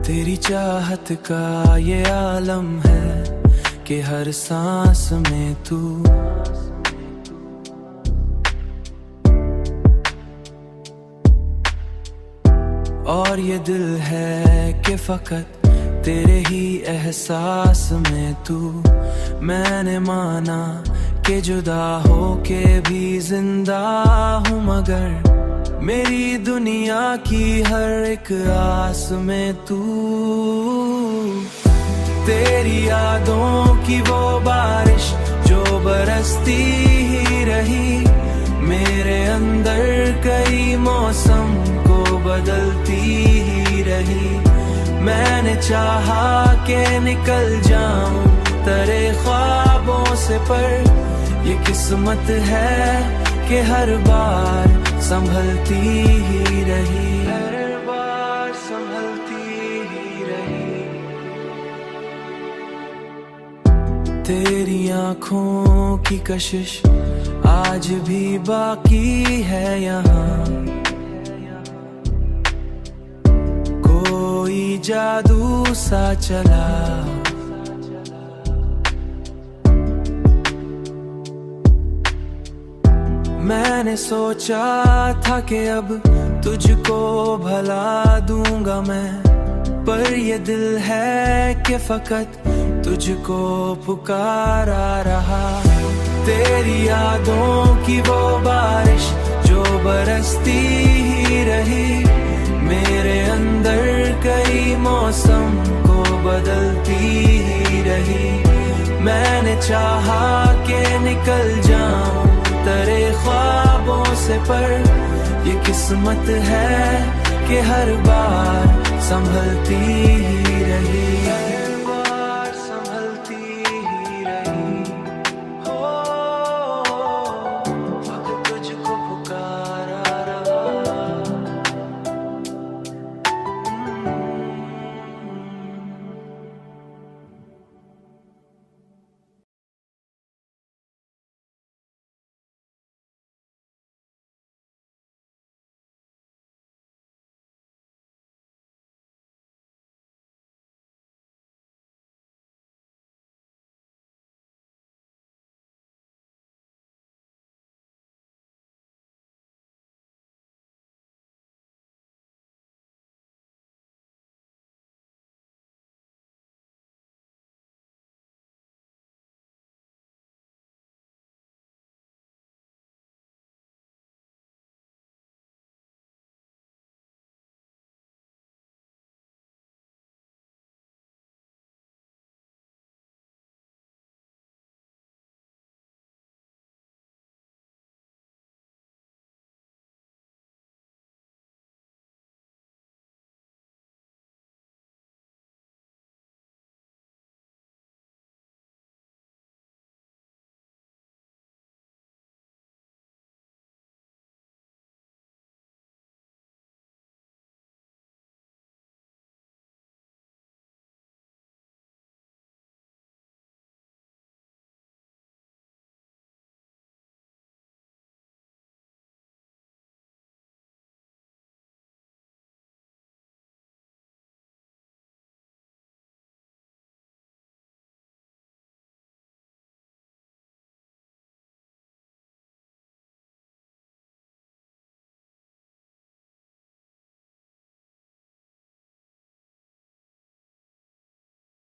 तेरी चाहत का ये आलम है कि हर सांस में तू, और ये दिल है कि फकत तेरे ही एहसास में तू। मैंने माना कि जुदा हो के भी जिंदा हूँ, मगर मेरी दुनिया की हर एक आस में तू। तेरी यादों की वो बारिश जो बरसती ही रही, मेरे अंदर कई मौसम को बदलती ही रही। मैंने चाहा कि निकल जाऊं तेरे ख्वाबों से, पर ये किस्मत है कि हर बार संभलती ही रही, हर बार संभलती ही रही। तेरी आँखों की कशिश आज भी बाकी है यहाँ, कोई जादू सा चला। मैंने सोचा था कि अब तुझको भला दूंगा मैं, पर ये दिल है कि फकत तुझको पुकारा रहा। तेरी यादों की वो बारिश जो बरसती ही रही, मेरे अंदर कई मौसम को बदलती ही रही। मैंने चाहा कि निकल जाऊं तेरे ख्वाबों से, पर ये किस्मत है कि हर बार संभलती ही रही।